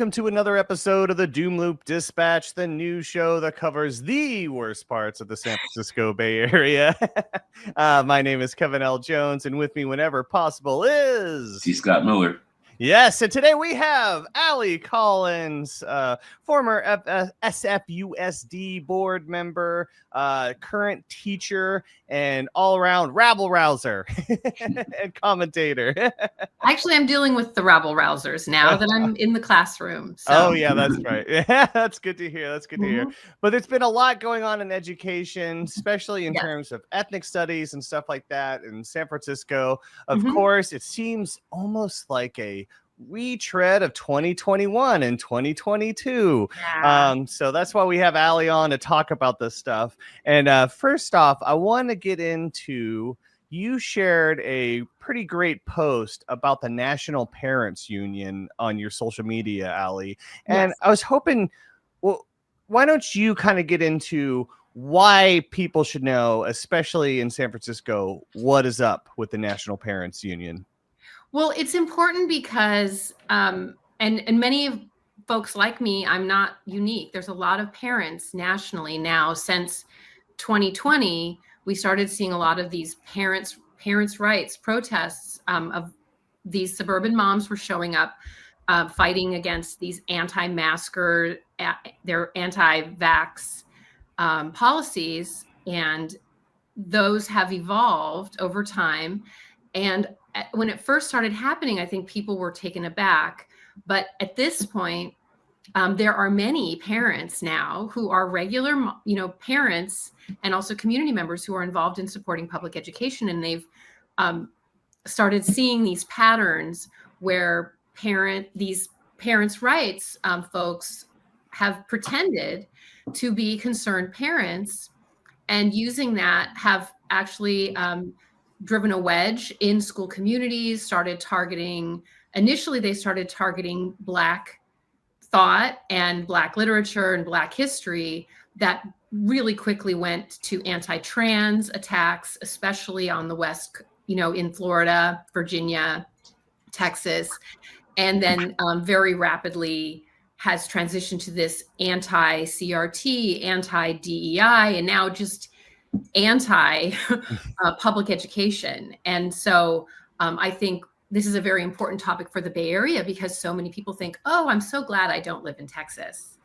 welcome to another episode of the Doomloop Dispatch, the news show that covers the worst parts of the San Francisco Bay Area. My name is Kevin L. Jones, and with me whenever possible is... Scott Miller. Yes, and today we have Allie Collins, former SFUSD board member, current teacher, and all-around rabble-rouser and commentator. Actually, I'm dealing with the rabble-rousers now that I'm in the classroom. So. Oh, yeah, that's right. Yeah, that's good to hear. That's good to hear. But there's been a lot going on in education, especially in terms of ethnic studies and stuff like that in San Francisco. Of course, it seems almost like a retread of 2021 and 2022. So that's why we have Allie on to talk about this stuff. And first off, I want to get into, you shared a pretty great post about the National Parents Union on your social media, Allie. And I was hoping, well, why don't you kind of get into why people should know, especially in San Francisco, what is up with the National Parents Union? Well, it's important because, and many folks like me, I'm not unique. There's a lot of parents nationally now. Since 2020, we started seeing a lot of these parents' rights protests of these suburban moms were showing up, fighting against these anti-masker, their anti-vax policies. And those have evolved over time. And when it first started happening, I think people were taken aback. But at this point, there are many parents now who are regular, parents and also community members who are involved in supporting public education. And they've started seeing these patterns where these parents' rights folks have pretended to be concerned parents, and using that have actually driven a wedge in school communities, initially they started targeting Black thought and Black literature and Black history. That really quickly went to anti-trans attacks, especially on the West, in Florida, Virginia, Texas, and then very rapidly has transitioned to this anti-CRT, anti-DEI, and now just anti-public education. And so I think this is a very important topic for the Bay Area because so many people think, oh, I'm so glad I don't live in Texas.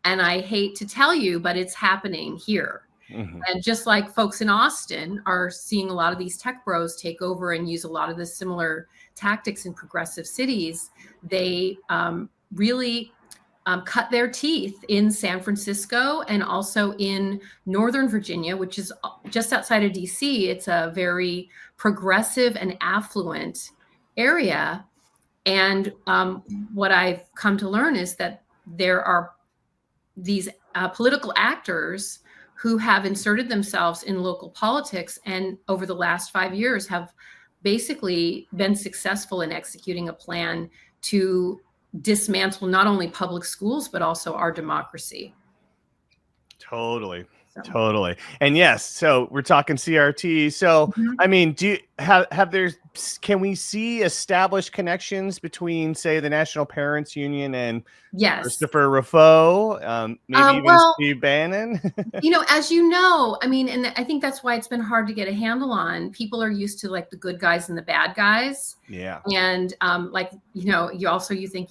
And I hate to tell you, but it's happening here. And just like folks in Austin are seeing a lot of these tech bros take over and use a lot of the similar tactics in progressive cities, they really cut their teeth in San Francisco and also in Northern Virginia, which is just outside of DC. It's a very progressive and affluent area. And what I've come to learn is that there are these political actors who have inserted themselves in local politics and over the last 5 years have basically been successful in executing a plan to dismantle not only public schools, but also our democracy. Totally. And yes, so we're talking CRT. So, I mean, can we see established connections between, say, the National Parents Union and Christopher Rufo, maybe even Steve Bannon? As you know, I mean, and I think that's why it's been hard to get a handle on. People are used to like the good guys and the bad guys. Yeah. And you think,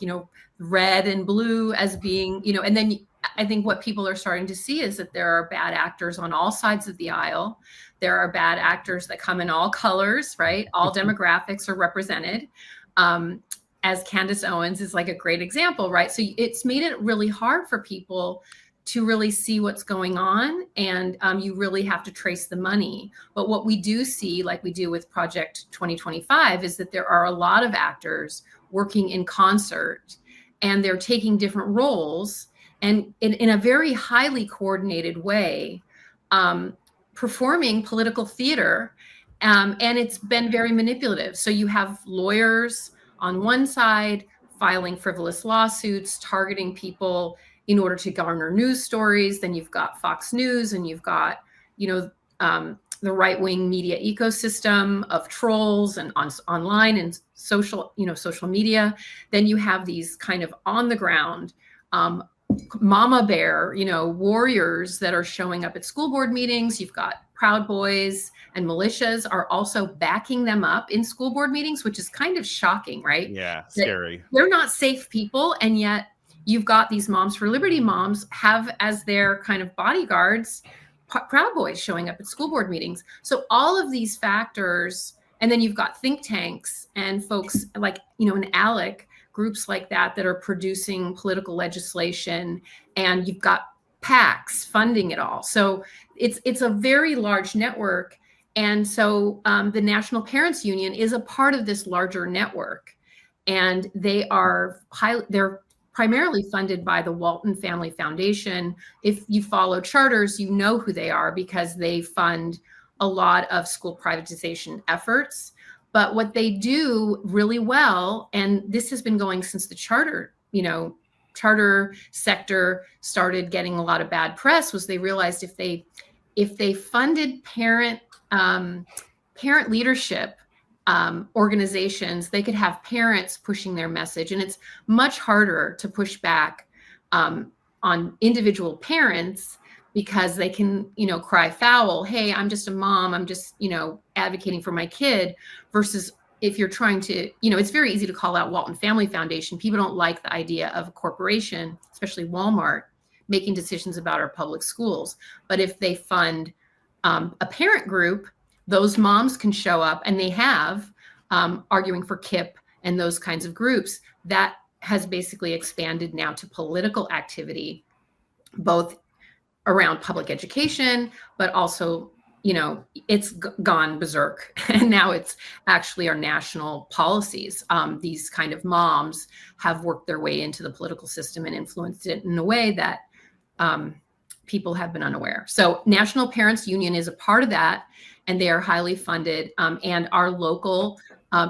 red and blue as being, and then I think what people are starting to see is that there are bad actors on all sides of the aisle. There are bad actors that come in all colors, right? All demographics are represented. As Candace Owens is like a great example, right? So it's made it really hard for people to really see what's going on. And you really have to trace the money. But what we do see, like we do with Project 2025, is that there are a lot of actors working in concert and they're taking different roles and in a very highly coordinated way, performing political theater. And it's been very manipulative. So you have lawyers on one side filing frivolous lawsuits, targeting people in order to garner news stories. Then you've got Fox News and you've got, the right-wing media ecosystem of trolls and online and social, social media. Then you have these kind of on the ground mama bear, warriors that are showing up at school board meetings. You've got Proud Boys and militias are also backing them up in school board meetings, which is kind of shocking, right? Yeah, scary. They're not safe people, and yet you've got these Moms for Liberty moms have as their kind of bodyguards Proud Boys showing up at school board meetings. So all of these factors, and then you've got think tanks and folks like, an ALEC, groups like that are producing political legislation, and you've got PACs funding it all. So it's a very large network. And so the National Parents Union is a part of this larger network, and they're primarily funded by the Walton Family Foundation. If you follow charters, you know who they are because they fund a lot of school privatization efforts. But what they do really well, and this has been going since the charter sector started getting a lot of bad press, was they realized if they funded parent leadership organizations, they could have parents pushing their message. And it's much harder to push back on individual parents because they can, cry foul. Hey, I'm just a mom. I'm just, advocating for my kid, versus if you're trying to, it's very easy to call out Walton Family Foundation. People don't like the idea of a corporation, especially Walmart, making decisions about our public schools. But if they fund a parent group, those moms can show up, and they have arguing for KIP and those kinds of groups. That has basically expanded now to political activity, both around public education, but also, it's gone berserk. And now it's actually our national policies. These kind of moms have worked their way into the political system and influenced it in a way that people have been unaware. So National Parents Union is a part of that, and they are highly funded. And our local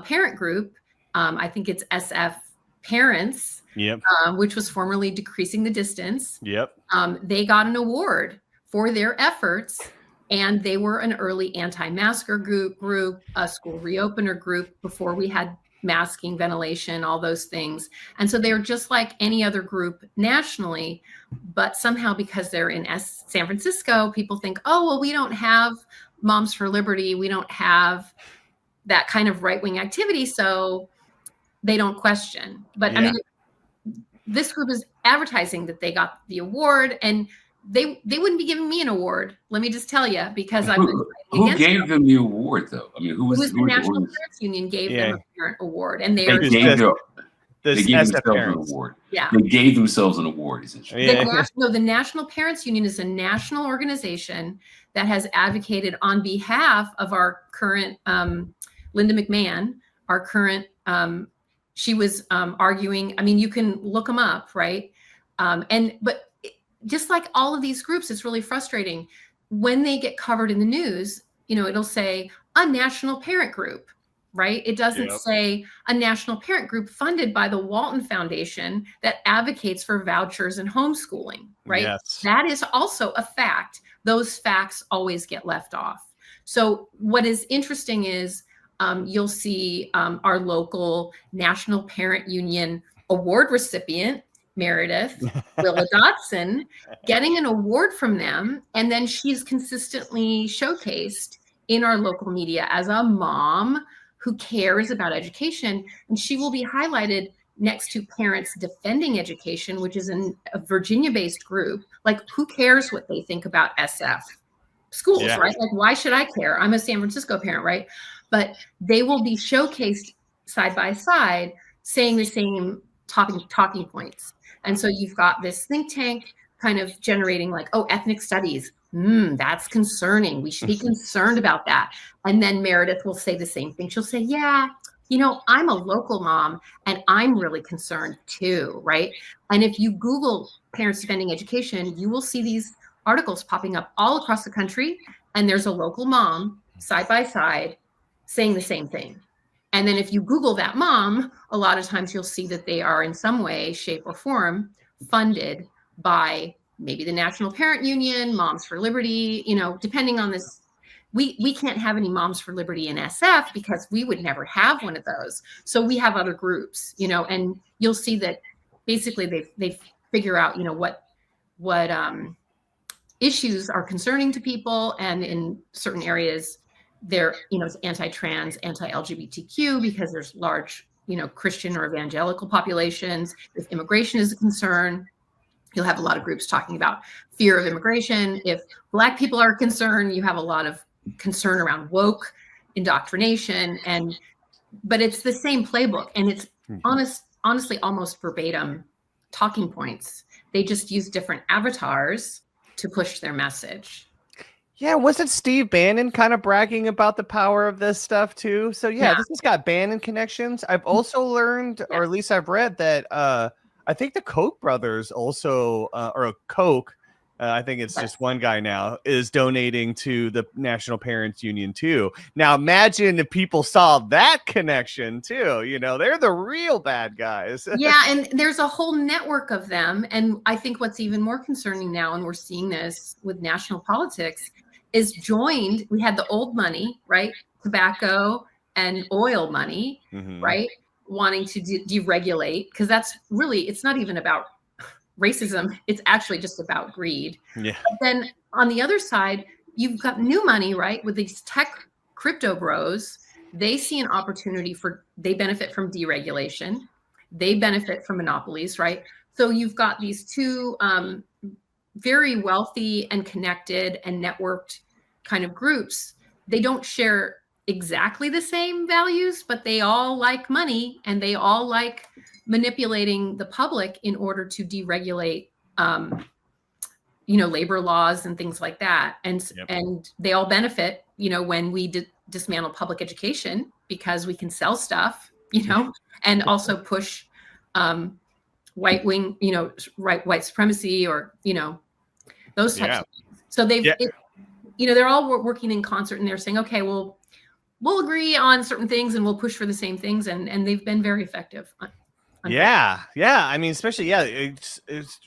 parent group, I think it's SF Parents, yep. Which was formerly Decreasing the Distance. Yep. They got an award for their efforts, and they were an early anti-masker group, a school reopener group before we had masking, ventilation, all those things. And so they were just like any other group nationally, but somehow because they're in San Francisco, people think, oh, well, we don't have Moms for Liberty. We don't have that kind of right-wing activity, so they don't question. But yeah. I mean, this group is advertising that they got the award, and they wouldn't be giving me an award. Let me just tell you, because I've been who gave them the award, though? I mean, who was the National Parents Union gave them a parent award, and they gave themselves an award. Yeah, they gave themselves an award, essentially. The National Parents Union is a national organization that has advocated on behalf of our current Linda McMahon, our current. She was arguing. I mean, you can look them up, right? But just like all of these groups, it's really frustrating when they get covered in the news. It'll say a national parent group, right? It doesn't say a national parent group funded by the Walton Foundation that advocates for vouchers and homeschooling, right? Yes. That is also a fact. Those facts always get left off. So what is interesting is you'll see our local National Parent Union award recipient, Meredith Willa Dotson, getting an award from them. And then she's consistently showcased in our local media as a mom who cares about education. And she will be highlighted next to Parents Defending Education, which is a Virginia-based group. Like, who cares what they think about SF schools, right? Like, why should I care? I'm a San Francisco parent, right? But they will be showcased side by side, saying the same talking points. And so you've got this think tank kind of generating like, oh, ethnic studies. That's concerning. We should be concerned about that. And then Meredith will say the same thing. She'll say, yeah, I'm a local mom and I'm really concerned too, right? And if you Google Parents Defending Education, you will see these articles popping up all across the country. And there's a local mom side by side saying the same thing. And then if you Google that mom, a lot of times you'll see that they are in some way, shape, or form funded by maybe the National Parent Union, Moms for Liberty, depending on this we can't have any Moms for Liberty in SF because we would never have one of those. So we have other groups, you know, and you'll see that basically they figure out, you know, what issues are concerning to people, and in certain areas they're, you know, it's anti-trans, anti-LGBTQ, because there's large, you know, Christian or evangelical populations. If immigration is a concern, you'll have a lot of groups talking about fear of immigration. If Black people are concerned, you have a lot of concern around woke indoctrination. But it's the same playbook, and it's honestly almost verbatim talking points. They just use different avatars to push their message. Yeah, wasn't Steve Bannon kind of bragging about the power of this stuff too? So yeah, this has got Bannon connections. I've also learned, or at least I've read, that I think the Koch brothers also, or Koch, I think it's just one guy now, is donating to the National Parents Union too. Now imagine if people saw that connection too. You know, they're the real bad guys. Yeah, and there's a whole network of them. And I think what's even more concerning now, and we're seeing this with national politics, is we had the old money, right? Tobacco and oil money, right? Wanting to deregulate, because that's really, it's not even about racism. It's actually just about greed. Yeah. But then on the other side, you've got new money, right? With these tech crypto bros, they see an opportunity they benefit from deregulation. They benefit from monopolies, right? So you've got these two very wealthy and connected and networked kind of groups. They don't share exactly the same values, but they all like money, and they all like manipulating the public in order to deregulate, you know, labor laws and things like that. And they all benefit, you know, when we dismantle public education, because we can sell stuff, you know, and also push white wing, you know, white supremacy, or, you know, those types of things. So you know, they're all working in concert, and they're saying, okay, well, we'll agree on certain things and we'll push for the same things. And they've been very effective. Yeah. I mean, especially, it's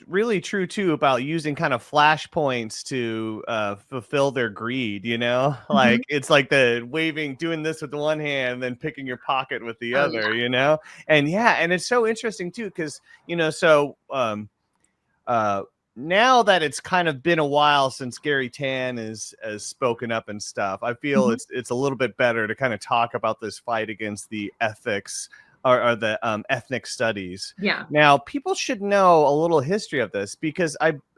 really true too about using kind of flashpoints to fulfill their greed, you know, like it's like doing this with the one hand, and then picking your pocket with the other, you know, and it's so interesting too, because, you know, so now that it's kind of been a while since Gary Tan has spoken up and stuff, I feel it's a little bit better to kind of talk about this fight against the ethics or the ethnic studies. Yeah. Now, people should know a little history of this, because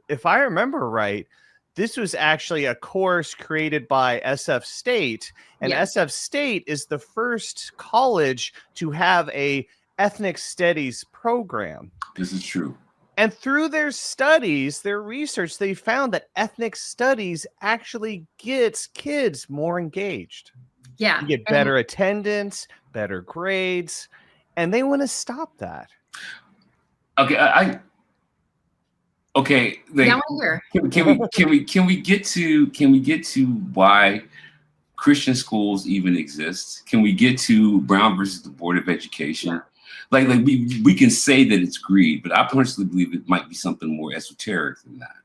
if I remember right, this was actually a course created by SF State, and SF State is the first college to have a ethnic studies program. This is true. And through their studies, their research, they found that ethnic studies actually gets kids more engaged. Yeah. You get better attendance, better grades, and they want to stop that. Okay, can we get to why Christian schools even exist? Can we get to Brown versus the Board of Education? Yeah. Like we can say that it's greed, but I personally believe it might be something more esoteric than that.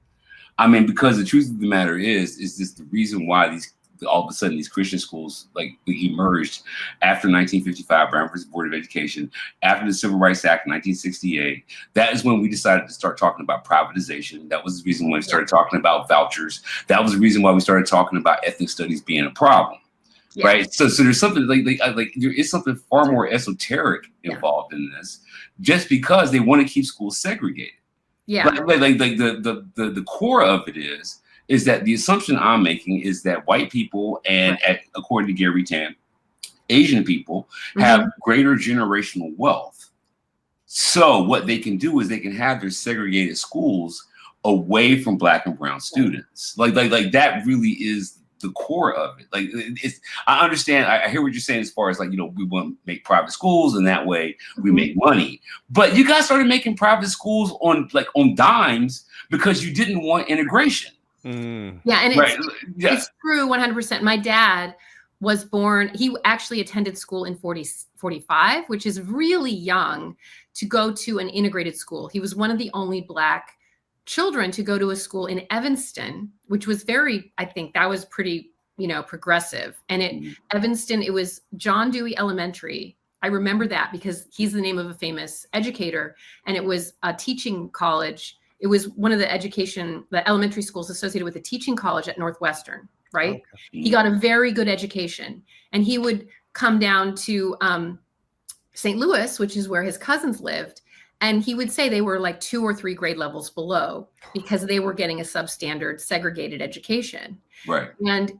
I mean, because the truth of the matter is this the reason why all of a sudden these Christian schools emerged after 1955, Brown versus Board of Education, after the Civil Rights Act in 1968. That is when we decided to start talking about privatization. That was the reason why we started talking about vouchers. That was the reason why we started talking about ethnic studies being a problem. Yeah. Right. So there's something like there is something far more esoteric involved in this, just because they want to keep schools segregated. Yeah. The core of it is that the assumption I'm making is that white people and according to Gary Tan, Asian people have greater generational wealth. So what they can do is they can have their segregated schools away from Black and brown students. Like that really is the core of it. Like I understand, I hear what you're saying as far as we want to make private schools and that way we make money. But you guys started making private schools on dimes because you didn't want integration. Yeah, and it's true 100%. My dad was born, he actually attended school in 45, which is really young to go to an integrated school. He was one of the only Black children to go to a school in Evanston, which was I think that was pretty progressive. And Evanston, it was John Dewey Elementary. I remember that because he's the name of a famous educator, and it was a teaching college. It was one of the elementary schools associated with a teaching college at Northwestern, right? Okay. He got a very good education, and he would come down to St. Louis, which is where his cousins lived. And he would say they were like 2 or 3 grade levels below because they were getting a substandard segregated education. Right.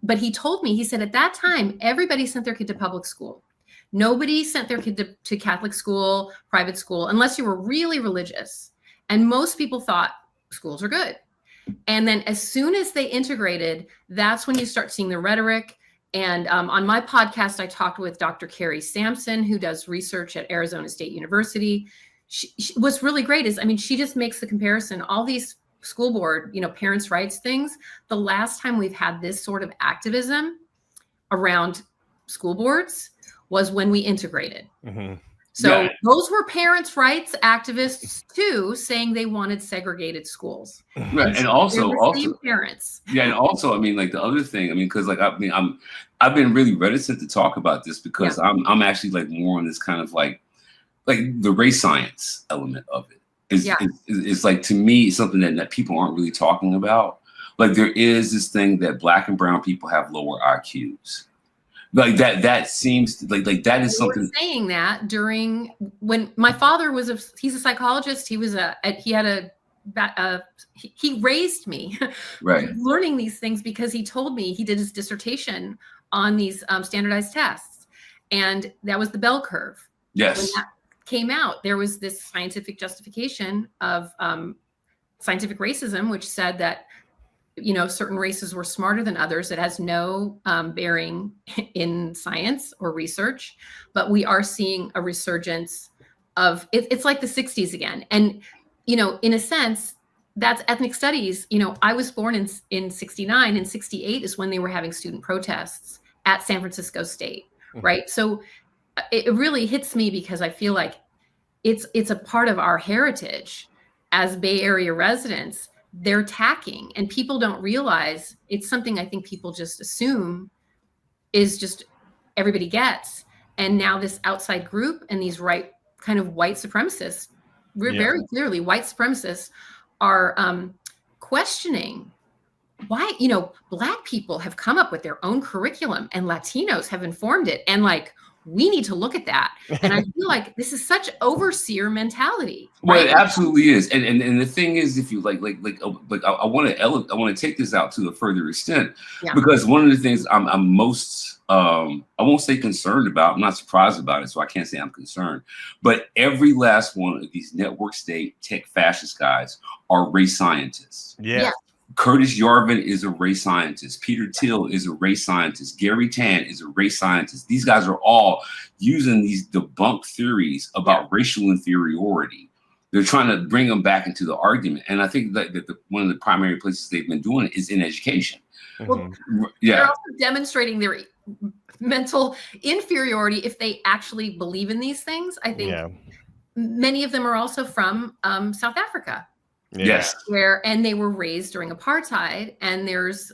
But he told me, he said at that time, everybody sent their kid to public school. Nobody sent their kid to Catholic school, private school, unless you were really religious. And most people thought schools are good. And then as soon as they integrated, that's when you start seeing the rhetoric. And on my podcast, I talked with Dr. Carrie Sampson, who does research at Arizona State University. What's really great is, she just makes the comparison. All these school board, parents' rights things, the last time we've had this sort of activism around school boards was when we integrated. Mm-hmm. So those were parents' rights activists too, saying they wanted segregated schools. Right, and also parents. Yeah, and also, like the other thing, because I've been really reticent to talk about this because I'm actually like more on this kind of like the race science element of it. It's like, to me, something that people aren't really talking about. Like, there is this thing that Black and brown people have lower IQs. Like that seems like that is something. Were saying that during when my father he's a psychologist. He raised me right learning these things because he told me he did his dissertation on these standardized tests, and that was the bell curve. Yes. When that came out, there was this scientific justification of scientific racism, which said that certain races were smarter than others. It has no bearing in science or research, but we are seeing a resurgence of it's like the 60s again. And, in a sense, that's ethnic studies. I was born in 69, and 68 is when they were having student protests at San Francisco State, right? So it really hits me because I feel like it's a part of our heritage as Bay Area residents. They're tacking, and people don't realize it's something I think people just assume is just everybody gets. And now this outside group and these kind of white supremacists, very clearly white supremacists, are questioning why, Black people have come up with their own curriculum and Latinos have informed it. And we need to look at that. And I feel like this is such overseer mentality. Right? Well, it absolutely is. And the thing is, if you I want to take this out to a further extent, because one of the things I'm most, I won't say concerned about, I'm not surprised about it, so I can't say I'm concerned, but every last one of these network state tech fascist guys are race scientists. Yeah. Curtis Yarvin is a race scientist. Peter Thiel is a race scientist. Gary Tan is a race scientist. These guys are all using these debunked theories about racial inferiority. They're trying to bring them back into the argument. And I think that one of the primary places they've been doing it is in education. Well, they're also demonstrating their mental inferiority if they actually believe in these things. I think many of them are also from South Africa. Yes. And they were raised during apartheid, and there's,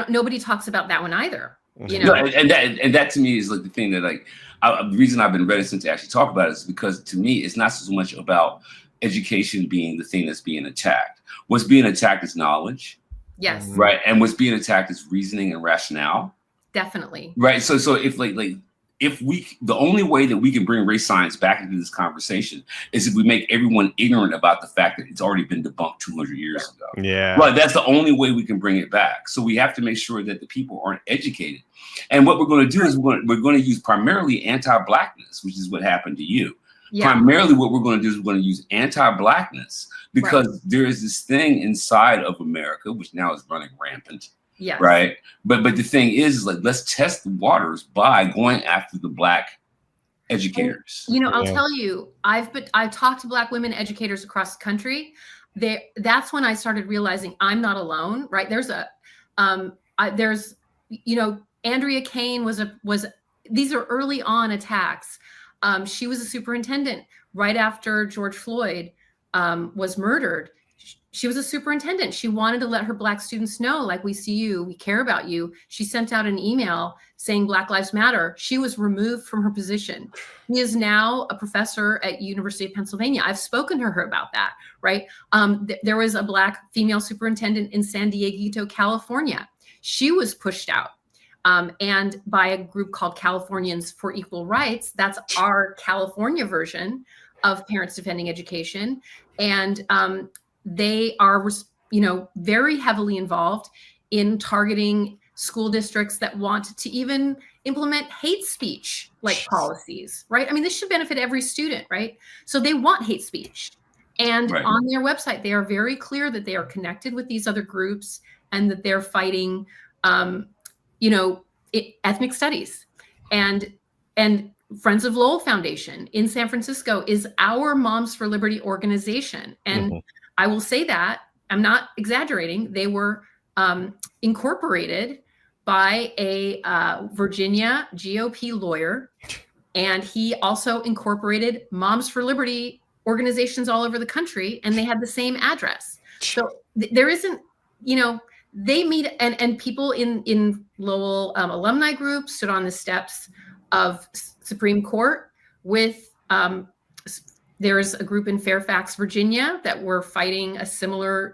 nobody talks about that one either. No, and that to me is like the thing that the reason I've been reticent to actually talk about it is because to me it's not so much about education being the thing that's being attacked. What's being attacked is knowledge. Yes. Right. And what's being attacked is reasoning and rationale. Definitely. Right. So if the only way that we can bring race science back into this conversation is if we make everyone ignorant about the fact that it's already been debunked 200 years ago. Yeah. Right. That's the only way we can bring it back. So we have to make sure that the people aren't educated. And what we're going to do is we're going to use primarily anti-Blackness, which is what happened to you. Yeah. Primarily what we're going to do is we're going to use anti-Blackness because there is this thing inside of America, which now is running rampant. Yes. Right. But the thing is let's test the waters by going after the Black educators. And, I'll tell you, I've talked to Black women educators across the country. That's when I started realizing I'm not alone. Right. There's Andrea Kane was these are early on attacks. She was a superintendent right after George Floyd was murdered. she was a superintendent. She wanted to let her Black students know, like, we see you, we care about you. She sent out an email saying Black Lives Matter. She was removed from her position. She is now a professor at University of Pennsylvania. I've spoken to her about that, right? There was a Black female superintendent in San Diego, California. She was pushed out. And by a group called Californians for Equal Rights. That's our California version of Parents Defending Education. And they are, very heavily involved in targeting school districts that want to even implement hate speech like policies, right? I mean, this should benefit every student, right? So they want hate speech. And on their website, they are very clear that they are connected with these other groups and that they're fighting, ethnic studies. And Friends of Lowell Foundation in San Francisco is our Moms for Liberty organization. And I will say that, I'm not exaggerating, they were incorporated by a Virginia GOP lawyer. And he also incorporated Moms for Liberty organizations all over the country, and they had the same address. So there isn't, they meet, and people in Lowell alumni groups stood on the steps of Supreme Court with, there's a group in Fairfax, Virginia that were fighting a similar,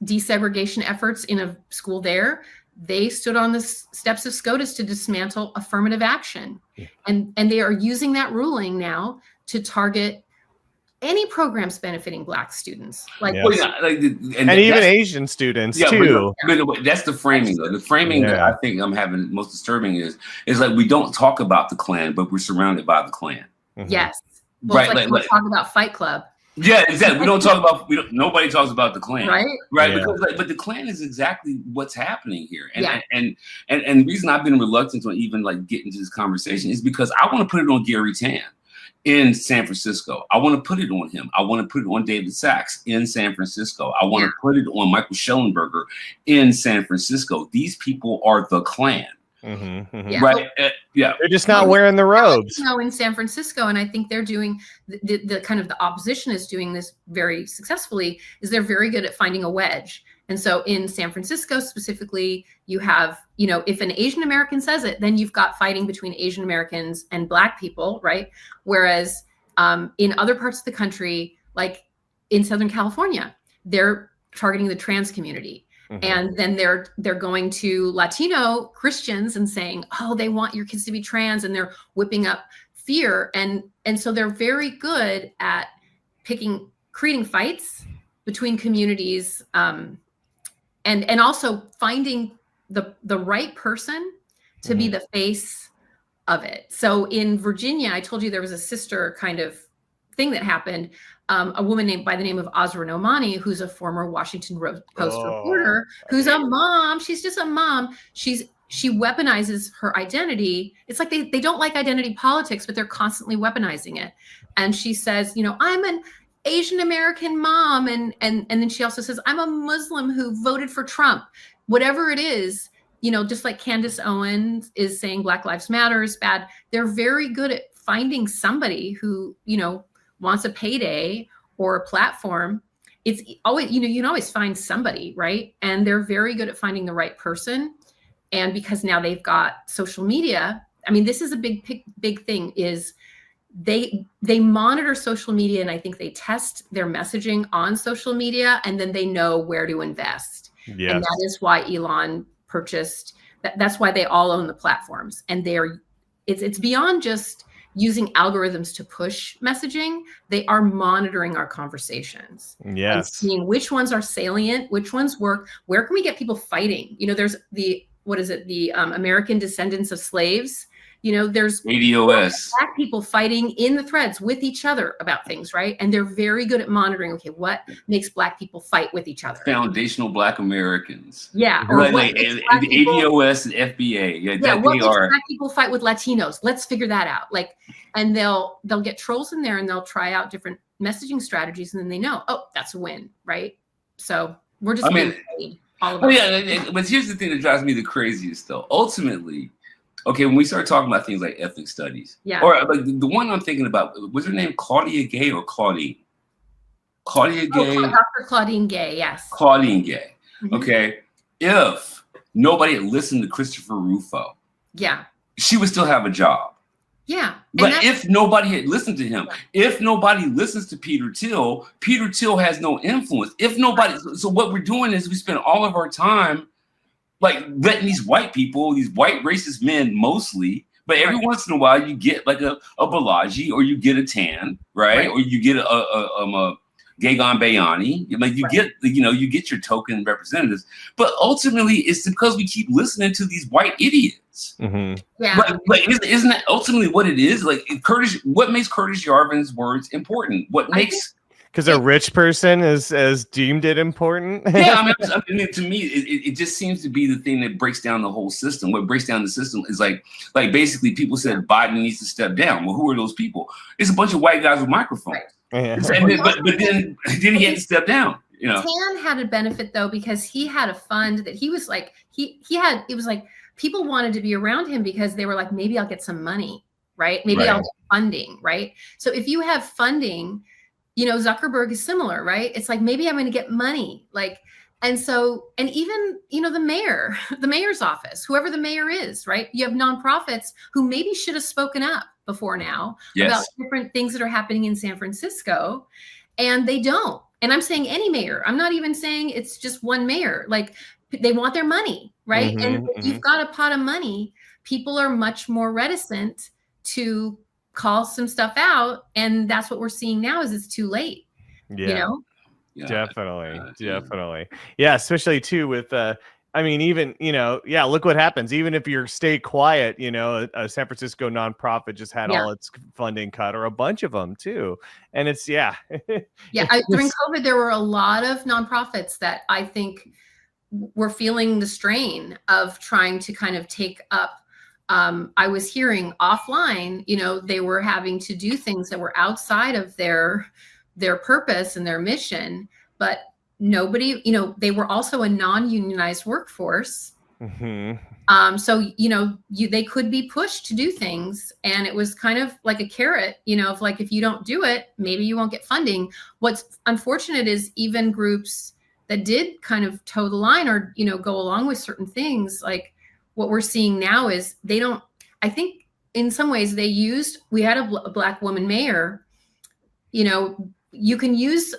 desegregation efforts in a school there. They stood on the steps of SCOTUS to dismantle affirmative action. And they are using that ruling now to target any programs benefiting Black students, and even Asian students too. But that's the framing, though. The framing that I think I'm having most disturbing is like we don't talk about the Klan, but we're surrounded by the Klan. Yes, well, right. We talk about Fight Club. Yeah, exactly. We don't talk about. Nobody talks about the Klan, right? Right, because but the Klan is exactly what's happening here, and the reason I've been reluctant to even get into this conversation is because I want to put it on Gary Tan in San Francisco. I want to put it on him. I want to put it on David Sachs in San Francisco. I want to put it on Michael Schellenberger in San Francisco. These people are the Klan. Right? They're just not wearing the robes. In San Francisco, and I think they're doing the kind of the opposition is doing this very successfully, is they're very good at finding a wedge. And so in San Francisco specifically, you have, if an Asian American says it, then you've got fighting between Asian Americans and Black people, right? Whereas in other parts of the country, like in Southern California, they're targeting the trans community. And then they're going to Latino Christians and saying, oh, they want your kids to be trans, and they're whipping up fear. And so they're very good at creating fights between communities, and also finding the right person to be the face of it. So in Virginia, I told you there was a sister kind of thing that happened. A woman by the name of Azra Nomani, who's a former Washington Post reporter, who's a mom. She's just a mom. She weaponizes her identity. It's like they don't like identity politics, but they're constantly weaponizing it. And she says, I'm an Asian American mom. And then she also says, I'm a Muslim who voted for Trump. Whatever it is, just like Candace Owens is saying Black Lives Matter is bad. They're very good at finding somebody who, wants a payday or a platform. It's always, you can always find somebody, right? And they're very good at finding the right person. And because now they've got social media, I mean, this is a big thing, is they monitor social media, and I think they test their messaging on social media, and then they know where to invest. Yes. And that is why Elon purchased, that's why they all own the platforms. And it's beyond just using algorithms to push messaging. They are monitoring our conversations. Yes. And seeing which ones are salient, which ones work. Where can we get people fighting? There's the American Descendants of Slaves. There's ADOS. Black people fighting in the threads with each other about things, right? And they're very good at monitoring, okay, what makes Black people fight with each other? Foundational Black Americans. Yeah. Or like ADOS and FBA. What makes Black people fight with Latinos? Let's figure that out. And they'll get trolls in there, and they'll try out different messaging strategies, and then they know, oh, that's a win, right? So we're just all of it. But here's the thing that drives me the craziest, though. Ultimately, okay, when we start talking about things like ethnic studies, or like the one I'm thinking about, was her name Claudia Gay or Claudine? Claudia Gay. Dr. Claudine Gay, yes. Claudine Gay. Okay. If nobody had listened to Christopher Rufo, she would still have a job. Yeah. But if nobody had listened to him, if nobody listens to Peter Thiel has no influence. If nobody, so what we're doing is we spend all of our time like letting these white people, these white racist men mostly, but every once in a while you get like a Balaji or you get a Tan, right? Or you get a Gagan Bayani, like you get, you get your token representatives, but ultimately it's because we keep listening to these white idiots. Yeah. Like isn't that ultimately what it is? Like what makes Curtis Yarvin's words important? What makes because a rich person is deemed it important. Yeah, I mean, to me, it just seems to be the thing that breaks down the whole system. What breaks down the system is like basically people said Biden needs to step down. Well, who are those people? It's a bunch of white guys with microphones. But then he had to step down. Tan had a benefit though because he had a fund that he was like it was like people wanted to be around him because they were like, maybe I'll get some money, right? Maybe I'll get funding, right? So if you have funding, Zuckerberg is similar, right? It's like, maybe I'm going to get money. And even, the mayor's office, whoever the mayor is, right? You have nonprofits who maybe should have spoken up before now about different things that are happening in San Francisco, and they don't. And I'm saying any mayor. I'm not even saying it's just one mayor. Like, they want their money, right? And if you've got a pot of money, people are much more reticent to call some stuff out, and that's what we're seeing now is it's too late. Definitely. Yeah, especially too with even look what happens. Even if you stay quiet, a San Francisco nonprofit just had all its funding cut, or a bunch of them too. And it's during COVID there were a lot of nonprofits that I think were feeling the strain of trying to kind of take up. I was hearing offline, they were having to do things that were outside of their purpose and their mission, but nobody, they were also a non-unionized workforce. So, they could be pushed to do things, and it was kind of like a carrot, of like, if you don't do it, maybe you won't get funding. What's unfortunate is even groups that did kind of toe the line or, go along with certain things, like what we're seeing now is I think in some ways we had a Black woman mayor, you can use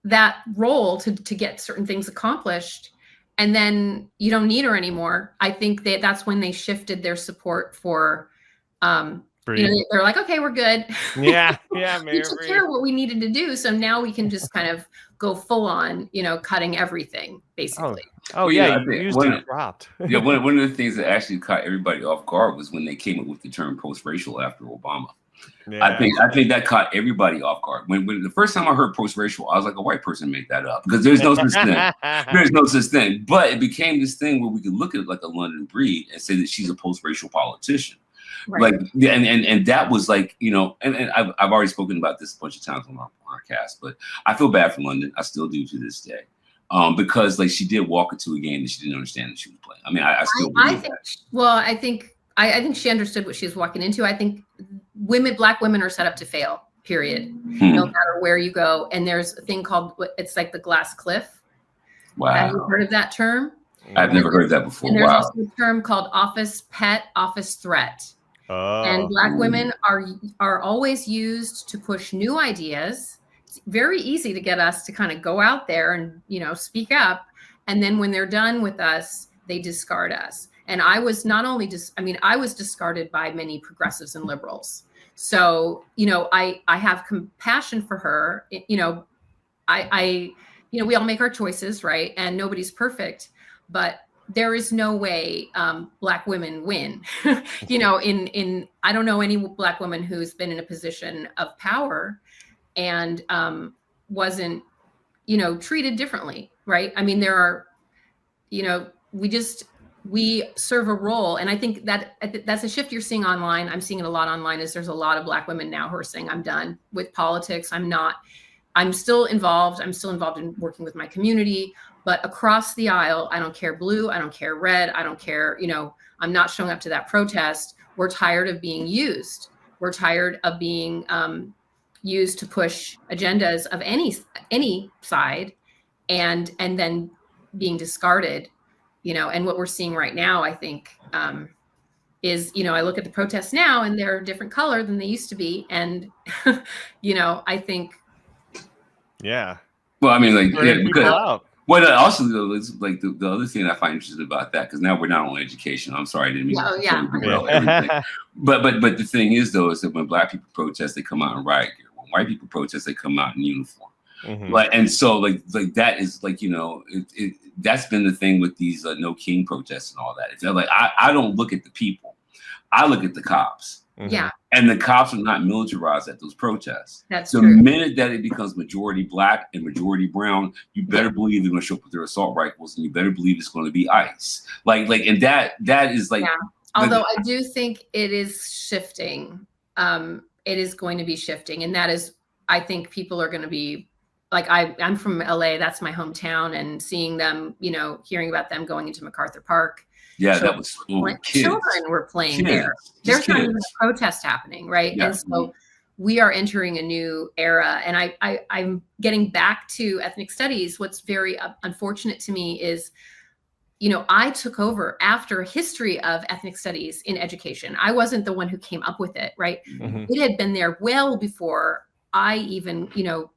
that role to get certain things accomplished, and then you don't need her anymore. I think that's when they shifted their support for, they're like, okay, we're good. Yeah. We took care of what we needed to do. So now we can just kind of go full on, cutting everything basically. One of the things that actually caught everybody off guard was when they came up with the term post-racial after Obama. I think that caught everybody off guard. When the first time I heard post-racial, I was like, a white person made that up, because there's no such thing. There's no such thing. But it became this thing where we could look at it like a London Breed and say that she's a post-racial politician. Right. And that was like, and I've already spoken about this a bunch of times on our cast, but I feel bad for London. I still do to this day. Because she did walk into a game that she didn't understand that she was playing. I mean, I still believe that. Well, I think she understood what she was walking into. I think Black women are set up to fail, period. No matter where you go. And there's a thing called, it's like the glass cliff. Wow. Have you heard of that term? I've never heard that before. And there's also a term called office pet, office threat. And Black women are always used to push new ideas. It's very easy to get us to kind of go out there and, speak up. And then when they're done with us, they discard us. And I was I was discarded by many progressives and liberals. So, I have compassion for her. We all make our choices, right? And nobody's perfect, but there is no way Black women win. I don't know any Black woman who's been in a position of power and wasn't, treated differently, right? I mean, there are, we serve a role. And I think that's a shift you're seeing online. I'm seeing it a lot online, is there's a lot of Black women now who are saying, I'm done with politics. I'm still involved. I'm still involved in working with my community, but across the aisle, I don't care blue. I don't care red. I don't care, I'm not showing up to that protest. We're tired of being used. We're tired of being, used to push agendas of any side, and then being discarded, and what we're seeing right now, I think, is, I look at the protests now and they're a different color than they used to be. And, I think. Yeah. Well, I mean, like, because, also though, it's like the other thing I find interesting about that, because now we're not on education. I'm sorry, I didn't mean to derail everything. But the thing is though, is that when Black people protest, they come out in riot gear. When white people protest, they come out in uniform. Like, and so like that is like, that's been the thing with these No King protests and all that. It's like I don't look at the people, I look at the cops. Yeah. And the cops are not militarized at those protests. That's the true. minute that it becomes majority Black and majority brown, you better believe they're going to show up with their assault rifles, and you better believe it's going to be ICE. Like, and that is like. Yeah. Although I do think it is shifting. It is going to be shifting, and that is, I think people are going to be like, I'm from LA. That's my hometown, and seeing them, hearing about them going into MacArthur Park. Yeah, that was children were playing there. There's not even a protest happening, right? Yeah. And so we are entering a new era. And I'm getting back to ethnic studies. What's very unfortunate to me is, I took over after a history of ethnic studies in education. I wasn't the one who came up with it, right? It had been there well before I even,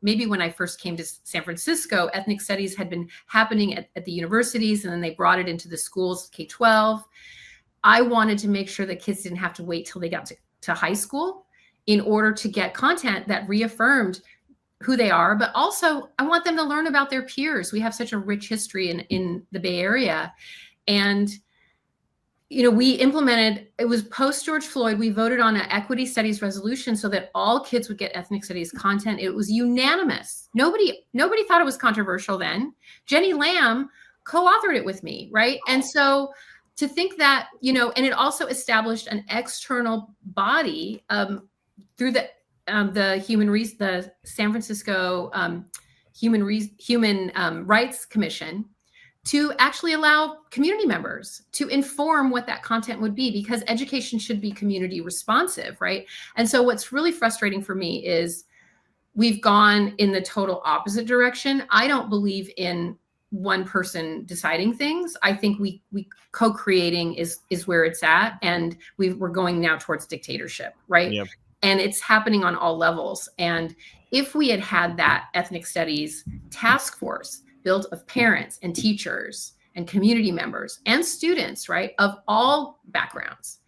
maybe when I first came to San Francisco, ethnic studies had been happening at the universities, and then they brought it into the schools, K-12. I wanted to make sure that kids didn't have to wait till they got to high school in order to get content that reaffirmed who they are. But also, I want them to learn about their peers. We have such a rich history in the Bay Area. And we implemented, it was post George Floyd, we voted on an equity studies resolution so that all kids would get ethnic studies content. It was unanimous. Nobody thought it was controversial then. Jenny Lamb co-authored it with me, right? And so to think that, and it also established an external body through the San Francisco Human Rights Commission, to actually allow community members to inform what that content would be, because education should be community responsive, right? And so what's really frustrating for me is we've gone in the total opposite direction. I don't believe in one person deciding things. I think we co-creating is where it's at, and we're going now towards dictatorship, right? Yep. And it's happening on all levels. And if we had that ethnic studies task force built of parents and teachers and community members and students, right, of all backgrounds,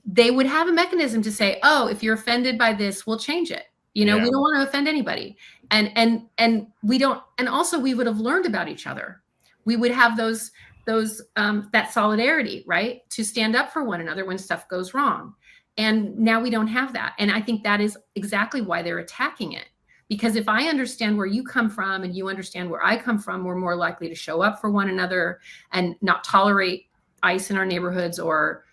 they would have a mechanism to say, oh, if you're offended by this, we'll change it. We don't want to offend anybody. And we don't, and also we would have learned about each other. We would have those that solidarity, right, to stand up for one another when stuff goes wrong. And now we don't have that. And I think that is exactly why they're attacking it. Because if I understand where you come from and you understand where I come from, we're more likely to show up for one another and not tolerate ICE in our neighborhoods, or,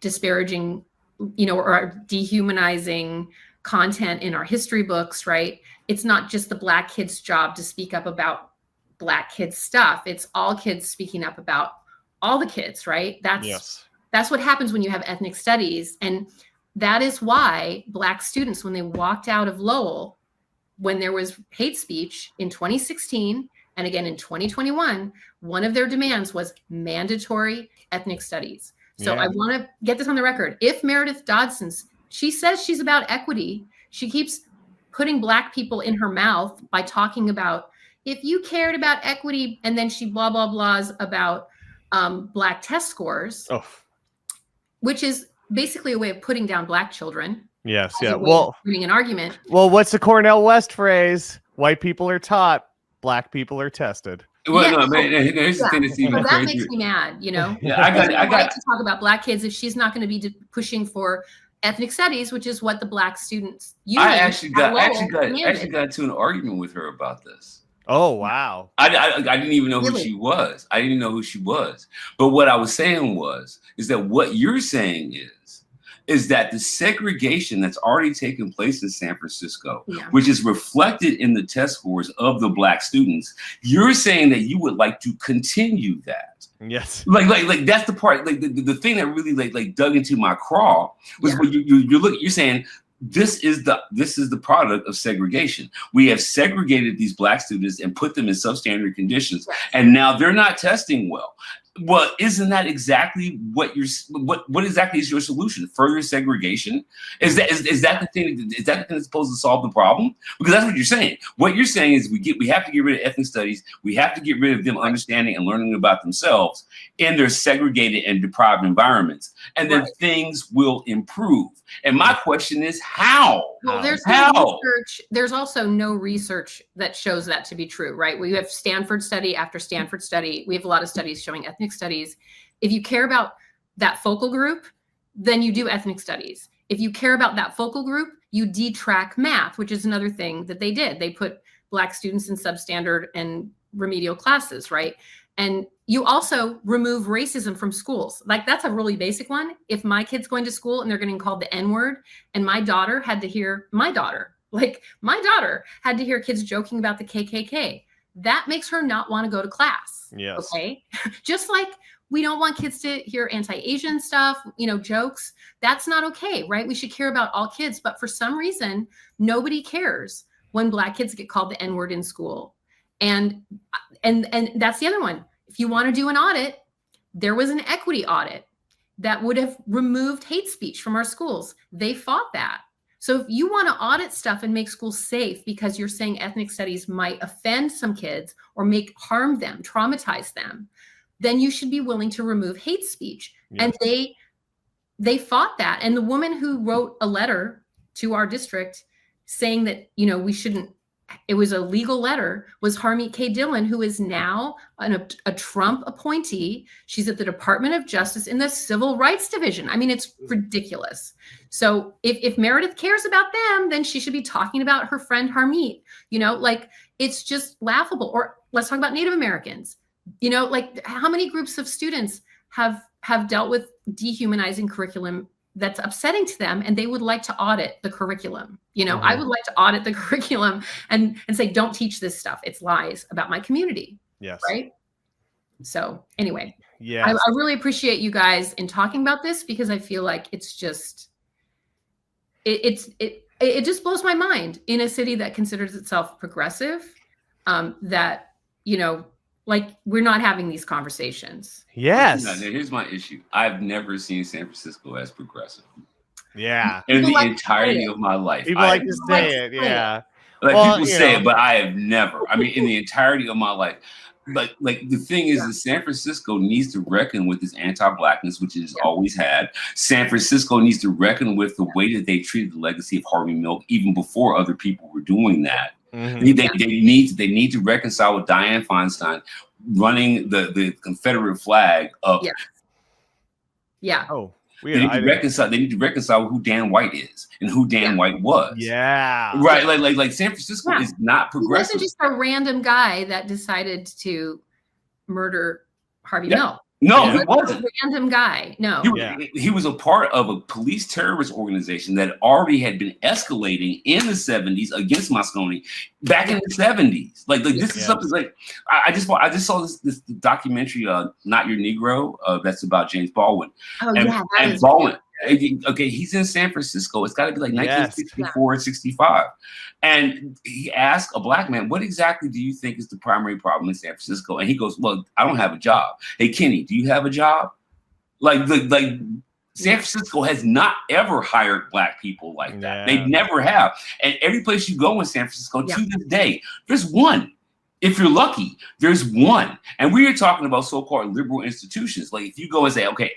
disparaging, or dehumanizing content in our history books, right? It's not just the Black kids' job to speak up about Black kids' stuff. It's all kids speaking up about all the kids, right? That's what happens when you have ethnic studies. And that is why Black students, when they walked out of Lowell, when there was hate speech in 2016 and again in 2021, one of their demands was mandatory ethnic studies. So I want to get this on the record. If Meredith Dodson, she says she's about equity, she keeps putting Black people in her mouth by talking about, if you cared about equity, and then she blah, blah, blahs about Black test scores, which is basically a way of putting down Black children. Yes. Yeah. Well, winning an argument. Well, what's the Cornell West phrase? White people are taught, Black people are tested. Well, no, man, here's the thing that's even that crazier. Makes me mad, Yeah, I got to talk about Black kids if she's not going to be pushing for ethnic studies, which is what the Black students union. I actually got into an argument with her about this. Oh, wow. I didn't even know who she was. I didn't even know who she was. But what I was saying is that what you're saying is that the segregation that's already taken place in San Francisco, which is reflected in the test scores of the Black students, you're saying that you would like to continue that. Yes. Like that's the part, like the thing that really like dug into my craw was when you're saying this is the product of segregation. We have segregated these Black students and put them in substandard conditions, and now they're not testing well. Well, isn't that exactly what exactly is your solution? Further segregation? Is that the thing? Is that the thing that's supposed to solve the problem? Because that's what you're saying. What you're saying is we have to get rid of ethnic studies. We have to get rid of them understanding and learning about themselves in their segregated and deprived environments, and then things will improve. And my question is, how? Well, there's how? No research. There's also no research that shows that to be true, right? We have Stanford study after Stanford study. We have a lot of studies showing ethnic studies. If you care about that focal group, then you do ethnic studies. If you care about that focal group, you detrack math, which is another thing that they did. They put Black students in substandard and remedial classes, right? And you also remove racism from schools. Like, that's a really basic one. If my kid's going to school and they're getting called the N-word, and my daughter had to hear kids joking about the KKK, that makes her not want to go to class. Yes. Okay. Just like we don't want kids to hear anti-Asian stuff, jokes. That's not okay, right? We should care about all kids. But for some reason, nobody cares when Black kids get called the N-word in school. And that's the other one. If you want to do an audit, there was an equity audit that would have removed hate speech from our schools. They fought that. So if you want to audit stuff and make schools safe because you're saying ethnic studies might offend some kids or harm them, traumatize them, then you should be willing to remove hate speech. Yes. And they fought that. And the woman who wrote a letter to our district saying that, we shouldn't, it was a legal letter, was Harmeet K. Dillon, who is now a Trump appointee. She's at the Department of Justice in the Civil Rights Division. I mean, it's ridiculous. So if Meredith cares about them, then she should be talking about her friend Harmeet. It's just laughable. Or let's talk about Native Americans. How many groups of students have dealt with dehumanizing curriculum that's upsetting to them, and they would like to audit the curriculum. I would like to audit the curriculum and say, don't teach this stuff. It's lies about my community. Yes. Right. So anyway, I really appreciate you guys in talking about this, because I feel like it's just, it just blows my mind in a city that considers itself progressive, that, we're not having these conversations. Yes. Now, here's my issue. I've never seen San Francisco as progressive. Yeah. In the entirety of my life. People like to say it. Yeah. People say it, but I have never. I mean, in the entirety of my life. Like the thing is that San Francisco needs to reckon with its anti-Blackness, which it has always had. San Francisco needs to reckon with the way that they treated the legacy of Harvey Milk even before other people were doing that. Mm-hmm. They need to reconcile with Dianne Feinstein running the Confederate flag up. Yeah. Oh, weird. They need to reconcile with who Dan White is and who Dan White was. Yeah. Right. Like San Francisco is not progressive. He wasn't just a random guy that decided to murder Harvey Milk. No, he wasn't. A random guy. No. He was a part of a police terrorist organization that already had been escalating in the 70s against Moscone back in the 70s. This is something like I just saw this documentary, Not Your Negro, that's about James Baldwin. Oh, and Baldwin. Okay, he's in San Francisco. It's got to be like 1964, 65. And he asked a Black man, what exactly do you think is the primary problem in San Francisco? And he goes, well, I don't have a job. Hey, Kenny, do you have a job? San Francisco has not ever hired Black people like that. They never have. And every place you go in San Francisco to this day, there's one. If you're lucky, there's one. And we are talking about so-called liberal institutions. Like if you go and say, okay,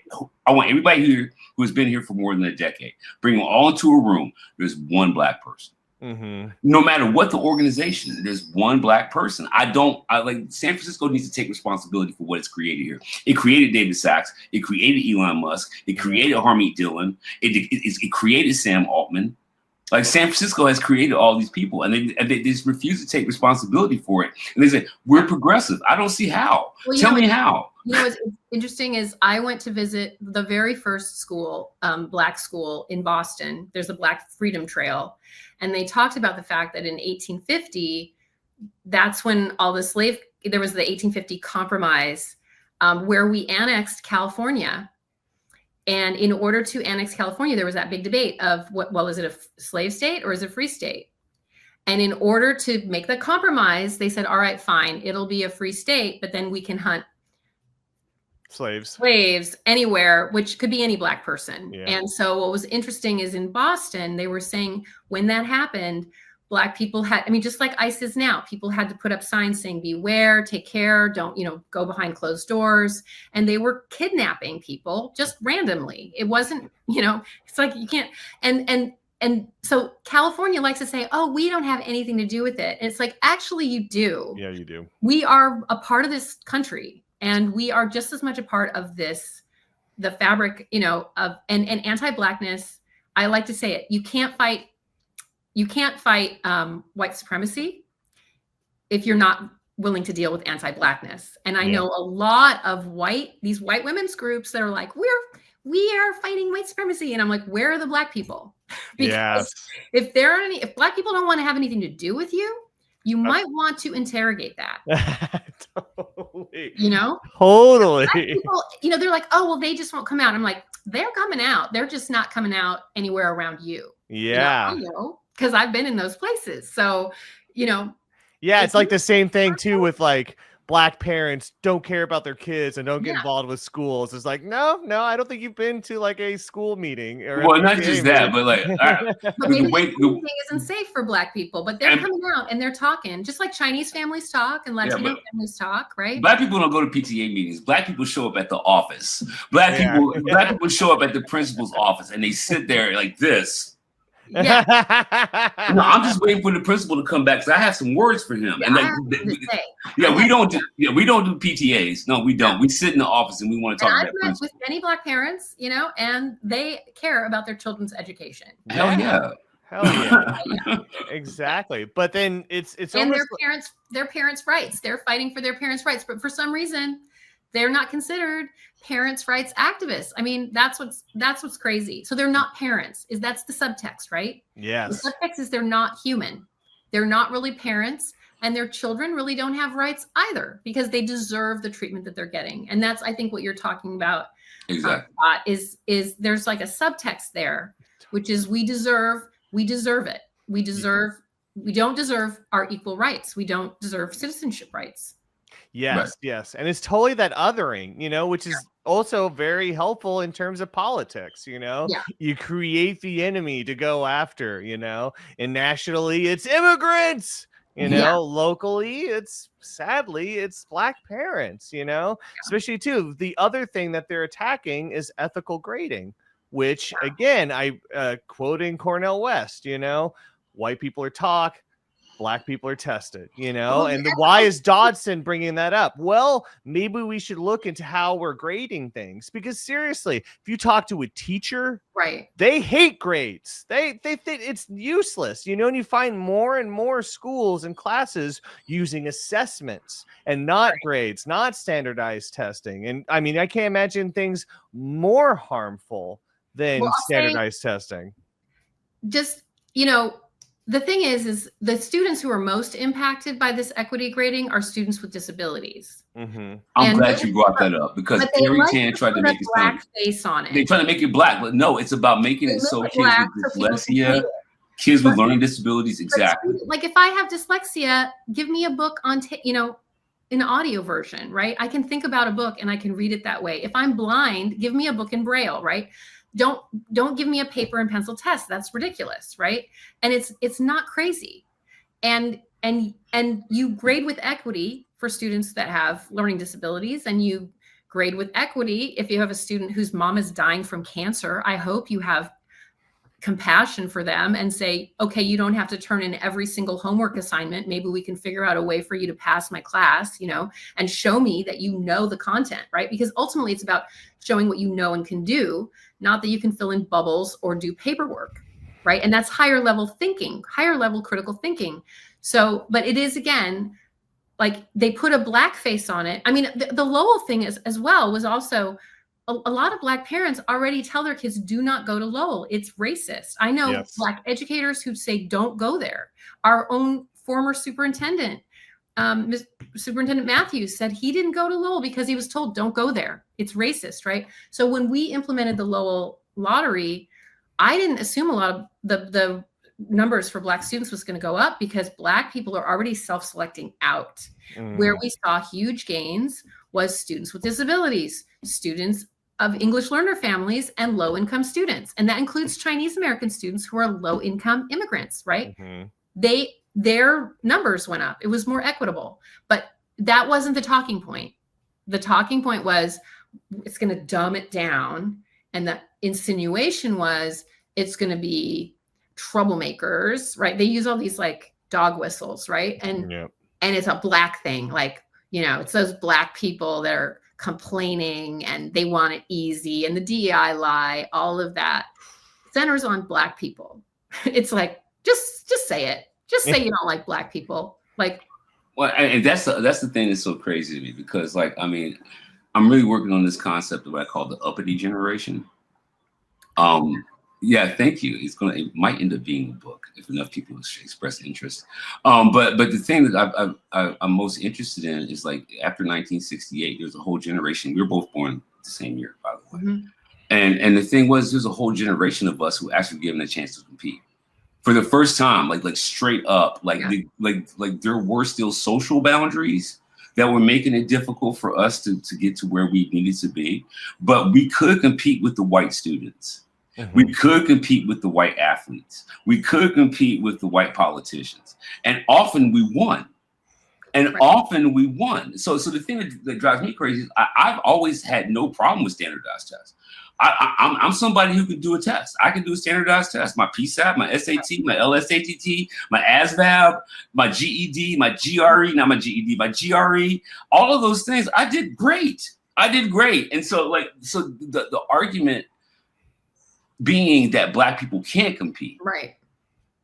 I want everybody here who has been here for more than a decade, bring them all into a room. There's one Black person. Mm-hmm. No matter what the organization, there's one Black person. San Francisco needs to take responsibility for what it's created here. It created David Sachs. It created Elon Musk. It created Harmeet Dillon. It created Sam Altman. Like San Francisco has created all these people, and they just refuse to take responsibility for it. And they say, we're progressive. I don't see how. Tell me how. What's interesting is I went to visit the very first school, Black school in Boston. There's a Black Freedom Trail. And they talked about the fact that in 1850, that's when there was the 1850 compromise, where we annexed California. And in order to annex California, there was that big debate of well, is it a slave state or is it a free state? And in order to make the compromise, they said, all right, fine, it'll be a free state, but then we can hunt slaves anywhere, which could be any Black person. Yeah. And so what was interesting is in Boston, they were saying when that happened, Black people had, I mean, just like ICE is now, people had to put up signs saying, beware, take care, don't, go behind closed doors. And they were kidnapping people just randomly. It wasn't, it's like you can't, and so California likes to say, oh, we don't have anything to do with it. And it's like, actually you do. Yeah, you do. We are a part of this country, and we are just as much a part of this, the fabric, of, and anti-Blackness. I like to say it, you can't fight white supremacy if you're not willing to deal with anti-Blackness. And I know a lot of these white women's groups that are like, we are fighting white supremacy. And I'm like, where are the Black people? Because if Black people don't want to have anything to do with you, you might want to interrogate that. Totally. Totally. People, they're like, oh, well, they just won't come out. I'm like, they're coming out. They're just not coming out anywhere around you. Yeah. I know, because I've been in those places. So, yeah, it's like the same thing too with like Black parents don't care about their kids and don't get involved with schools. It's like, no, I don't think you've been to like a school meeting. Or well, not just that, but like, but maybe the thing isn't safe for Black people, but they're coming out and they're talking, just like Chinese families talk and Latino families talk, right? Black people don't go to PTA meetings. Black people show up at the office. Black people show up at the principal's office and they sit there like this. Yeah. No, I'm just waiting for the principal to come back because I have some words for him. And we don't do PTAs. No, we don't. We sit in the office and we want to talk about principal. With many Black parents, and they care about their children's education. Hell yeah. Exactly. But then it's and their parents' rights. They're fighting for their parents' rights, but for some reason they're not considered parents' rights activists. I mean, that's what's crazy. So they're not parents. That's the subtext, right? Yes. The subtext is they're not human. They're not really parents, and their children really don't have rights either because they deserve the treatment that they're getting. And that's, I think, what you're talking about. Exactly. Is there's like a subtext there, which is we deserve it. We don't deserve our equal rights. We don't deserve citizenship rights. Yes, yes. And it's totally that othering, which is also very helpful in terms of politics, You create the enemy to go after, and nationally it's immigrants, locally sadly it's Black parents, especially too. The other thing that they're attacking is ethical grading, which again, I quoting Cornel West, white people are taught, Black people are tested, and why is Dodson bringing that up? Well, maybe we should look into how we're grading things, because seriously, if you talk to a teacher, right, they hate grades. They think it's useless, and you find more and more schools and classes using assessments and not grades, not standardized testing. And I mean, I can't imagine things more harmful than standardized testing. Just, the thing is the students who are most impacted by this equity grading are students with disabilities. Mm-hmm. I'm glad you brought that up, because Terry Tan tried to make it Black face on it. They try to make it Black, but no, it's about making it so kids with dyslexia, kids with learning disabilities, exactly. Like if I have dyslexia, give me a book on, an audio version, right? I can think about a book and I can read it that way. If I'm blind, give me a book in Braille, right? Don't give me a paper and pencil test. That's ridiculous, right? And it's not crazy. And you grade with equity for students that have learning disabilities, and you grade with equity if you have a student whose mom is dying from cancer. I hope you have compassion for them and say, okay, you don't have to turn in every single homework assignment. Maybe we can figure out a way for you to pass my class, and show me that you know the content, right? Because ultimately it's about showing what you know and can do, not that you can fill in bubbles or do paperwork, right? And that's higher level thinking, higher level critical thinking. So, but it is, again, like they put a Black face on it. I mean, the Lowell thing as well was also, a lot of Black parents already tell their kids, do not go to Lowell. It's racist. I know Black educators who say, don't go there. Our own former superintendent Superintendent Matthews said he didn't go to Lowell because he was told, don't go there. It's racist, right? So when we implemented the Lowell lottery, I didn't assume a lot of the numbers for Black students was going to go up because Black people are already self-selecting out. Where we saw huge gains was students with disabilities, students of English learner families, and low-income students. And that includes Chinese American students who are low-income immigrants, right? Their numbers went up. It was more equitable, but that wasn't the talking point. The talking point was it's going to dumb it down. And the insinuation was it's going to be troublemakers, right? They use all these like dog whistles, right? And it's a Black thing. Like, you know, it's those Black people that are complaining and they want it easy, and the DEI lie, all of that centers on Black people. It's like, just say it. Just say you don't like Black people. Like, well, and that's the thing that's so crazy to me, because like, I mean, I'm really working on this concept of what I call the uppity generation. Yeah, thank you. It might end up being a book if enough people express interest. But the thing that I'm most interested in is like after 1968, there's a whole generation. We were both born the same year, by the way. And the thing was, there's a whole generation of us who actually given a chance to compete for the first time, like straight up, like there were still social boundaries that were making it difficult for us to get to where we needed to be, but we could compete with the white students. We could compete with the white athletes. We could compete with the white politicians. And often we won. So the thing that drives me crazy is I've always had no problem with standardized tests. I'm somebody who can do a test. I can do a standardized test. My PSAT, my SAT, my LSATT, my ASVAB, my GED, my GRE, not my GED, my GRE, all of those things. I did great. And so the argument being that Black people can't compete. Right.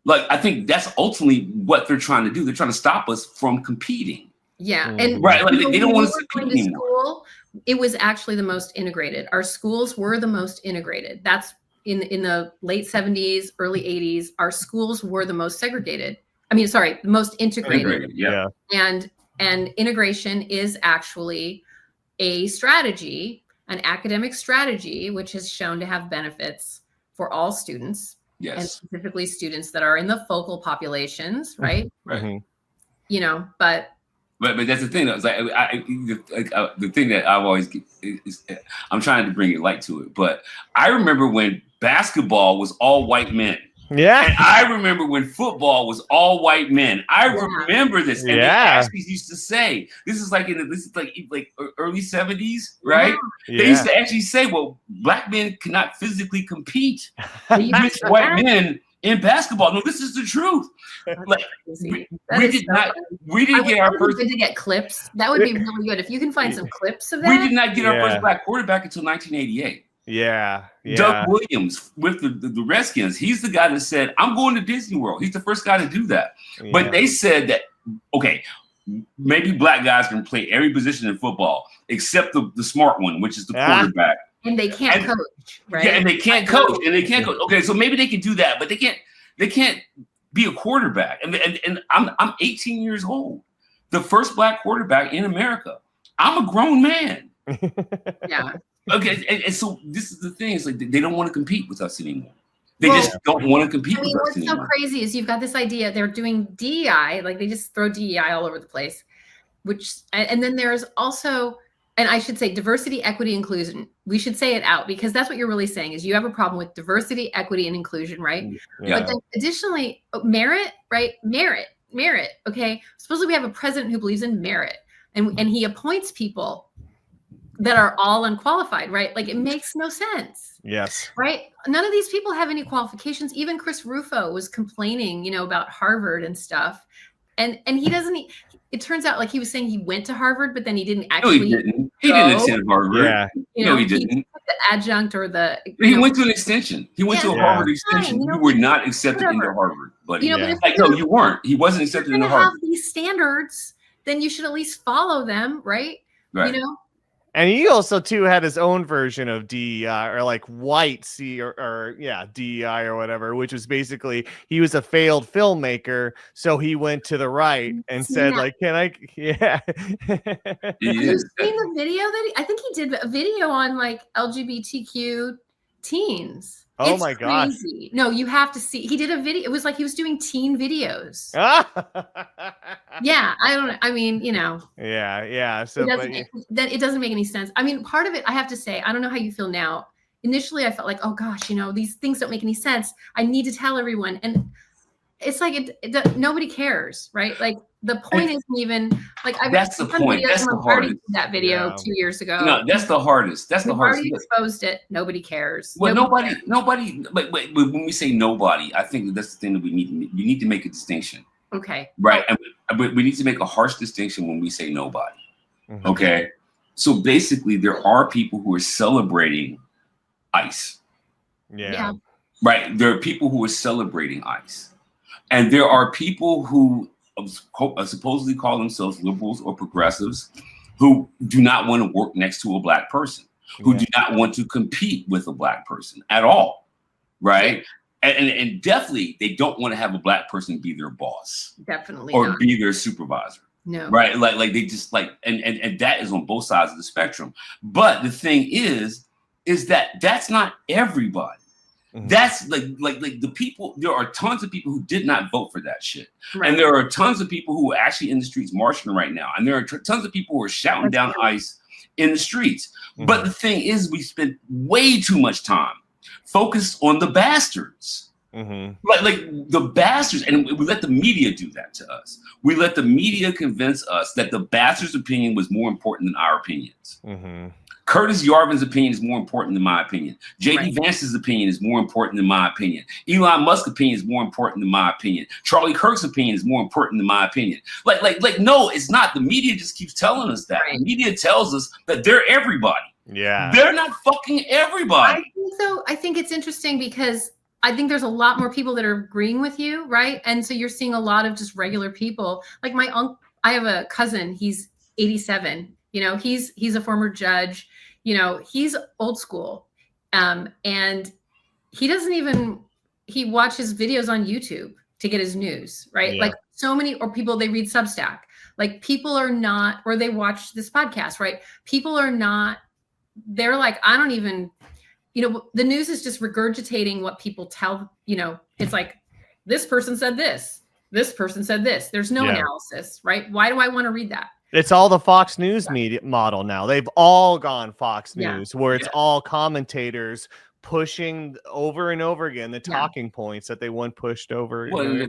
Like, I think that's ultimately what they're trying to do. They're trying to stop us from competing. Yeah. And right. Like, they don't want us to compete anymore. School, it was actually the most integrated. Our schools were the most integrated. That's in the late 70s, early 80s. Our schools were the most segregated. The most integrated. Yeah. And integration is actually a strategy, an academic strategy, which has shown to have benefits for all students, and specifically students that are in the focal populations, right? Right. You know, but that's the thing. It's like the thing that I've always is I'm trying to bring it light to it. But I remember when basketball was all white men. Yeah. And I remember when football was all white men. I remember this. And they actually used to say, this is like early 70s, right? Yeah. They used to actually say, well, Black men cannot physically compete against white men in basketball. No, this is the truth. Like, we didn't get our first. Good to get clips. That would be really good if you can find some clips of that. We did not get our first Black quarterback until 1988. Yeah. Doug Williams with the Redskins. He's the guy that said, I'm going to Disney World. He's the first guy to do that. Yeah. But they said that, okay, maybe Black guys can play every position in football except the smart one, which is the quarterback. And they can't coach, right? Yeah, and they can't coach. Okay, so maybe they can do that, but they can't be a quarterback. And I'm 18 years old. The first Black quarterback in America. I'm a grown man. Yeah. Okay, and so this is the thing. It's like they don't want to compete with us anymore. They just don't want to compete with us anymore. What's so crazy is you've got this idea. They're doing DEI, like they just throw DEI all over the place. And then there's also, and I should say diversity, equity, inclusion. We should say it out because that's what you're really saying is you have a problem with diversity, equity, and inclusion, right? Yeah. But then additionally, merit, right? Merit. Okay. Supposedly we have a president who believes in merit and he appoints people that are all unqualified, right? Like it makes no sense. Yes. Right? None of these people have any qualifications. Even Chris Rufo was complaining, about Harvard and stuff. And he doesn't, it turns out like he was saying he went to Harvard, but then he didn't actually. No, he didn't. He didn't attend Harvard. Yeah. No, he didn't. The adjunct or the. He went to an extension. He went to a Harvard extension. You were not accepted into Harvard, buddy. But no, you weren't. He wasn't accepted into Harvard. If you have these standards, then you should at least follow them, right? Right. And he also too had his own version of DEI, or like white C or DEI or whatever, which was basically he was a failed filmmaker, so he went to the right and said like, "Can I?" Yeah. Have you seen the video that I think he did a video on like LGBTQ teens. Oh it's my god! No, you have to see. He did a video. It was like he was doing teen videos. Yeah, I don't. I mean, you know. Yeah. So it doesn't make any sense. I mean, part of it, I have to say, I don't know how you feel now. Initially, I felt like, oh gosh, you know, these things don't make any sense. I need to tell everyone, and it's like nobody cares, right? Like the point isn't even like that's the point. That's the hardest. That video 2 years ago. No, that's the hardest. That's the hardest. Already exposed it. Nobody cares. Well, nobody. But when we say nobody, I think that's the thing that we need to make a distinction. Okay. Right, and we need to make a harsh distinction when we say nobody. Mm-hmm. Okay, so basically, there are people who are celebrating ICE. Yeah. Right. There are people who are celebrating ICE. And there are people who supposedly call themselves liberals or progressives who do not want to work next to a black person, who do not want to compete with a black person at all, right? And definitely they don't want to have a black person be their boss. Definitely or not. Be their supervisor. No. Right? Like they just like, and that is on both sides of the spectrum. But the thing is that that's not everybody. That's like the people. There are tons of people who did not vote for that shit, and there are tons of people who are actually in the streets marching right now, and there are tons of people who are shouting down ICE in the streets. But the thing is, we spend way too much time focused on the bastards, like the bastards, and we let the media do that to us. We let the media convince us that the bastards' opinion was more important than our opinions. Curtis Yarvin's opinion is more important than my opinion. J.D. Vance's opinion is more important than my opinion. Elon Musk's opinion is more important than my opinion. Charlie Kirk's opinion is more important than my opinion. Like, no, it's not. The media just keeps telling us that. The media tells us that they're everybody. Yeah. They're not fucking everybody. I think it's interesting because I think there's a lot more people that are agreeing with you, right? And so you're seeing a lot of just regular people. Like my uncle, I have a cousin, he's 87. You know, he's a former judge. You know, he's old school, and he watches videos on YouTube to get his news, right? Like so many, or people, they read Substack. Like people are not, or they watch this podcast, right? People are not, they're like, I don't even, you know, the news is just regurgitating what people tell, you know, it's like, this person said this person said this. There's no analysis, right? Why do I want to read that? It's all the Fox News media model now. They've all gone Fox News, where it's all commentators pushing over and over again the talking points that they want pushed over. Well,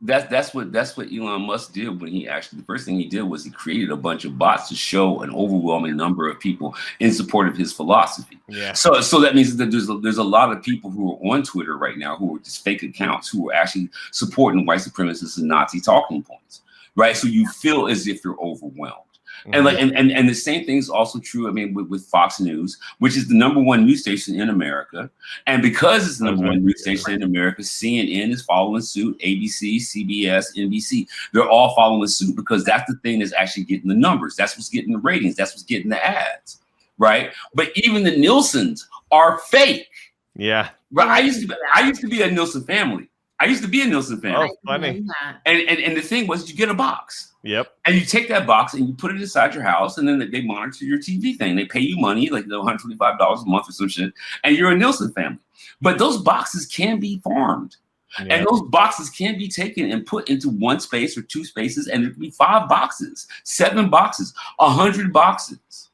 that's what Elon Musk did when the first thing he did was he created a bunch of bots to show an overwhelming number of people in support of his philosophy. Yeah. So that means that there's a lot of people who are on Twitter right now who are just fake accounts who are actually supporting white supremacists and Nazi talking points. Right. So you feel as if you're overwhelmed. And like and the same thing is also true, I mean, with Fox News, which is the #1 news station in America. And because it's the #1 news station in America, CNN is following suit, ABC, CBS, NBC. They're all following suit because that's the thing that's actually getting the numbers. That's what's getting the ratings. That's what's getting the ads. Right. But even the Nielsen's are fake. Yeah. Right. I used to be a Nielsen family. Oh, funny. And the thing was, you get a box. Yep. And you take that box and you put it inside your house, and then they monitor your TV thing. They pay you money, like $125 a month or some shit, and you're a Nielsen family. But those boxes can be farmed. Yep. And those boxes can be taken and put into one space or two spaces, and there can be 5 boxes, 7 boxes, 100 boxes.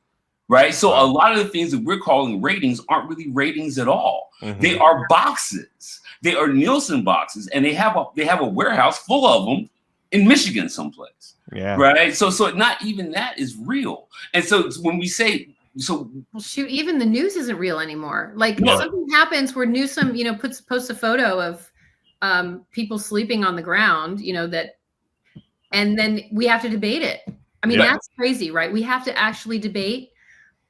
Right. So a lot of the things that we're calling ratings aren't really ratings at all. They are boxes. They are Nielsen boxes, and they have a warehouse full of them in Michigan someplace. Yeah. Right. So not even that is real. And so when we say well, shoot, even the news isn't real anymore. Like something happens where Newsom, you know, posts a photo of people sleeping on the ground, you know, and then we have to debate it. I mean, that's crazy, right? We have to actually debate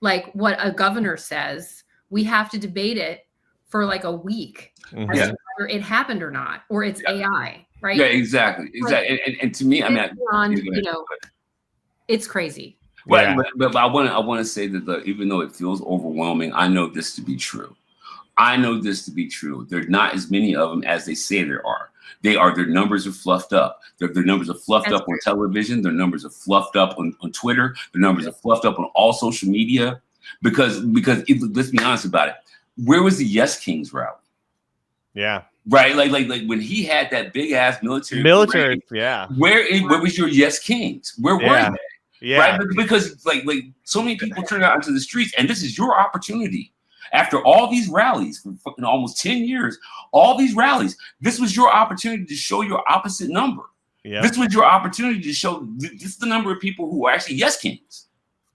like what a governor says. We have to debate it for like a week as to whether it happened or not, or it's AI, right? Yeah, exactly. And to me, I mean, you know, it's crazy. Right, but I want to say that even though it feels overwhelming, I know this to be true. I know this to be true. There's not as many of them as they say there are. Their numbers are fluffed up. Their numbers are fluffed up on television. Their numbers are fluffed up on Twitter. Their numbers are fluffed up on all social media. Because let's be honest about it. Where was the Yes Kings rally? Yeah. Right. Like when he had that big ass military parade, yeah. Where was your Yes Kings? Where were they? Yeah. Right. Because like so many people turn out into the streets, and this is your opportunity. After all these rallies for fucking almost 10 years, all these rallies, this was your opportunity to show your opposite number. Yep. This was your opportunity to show this is the number of people who are actually Yes Kings.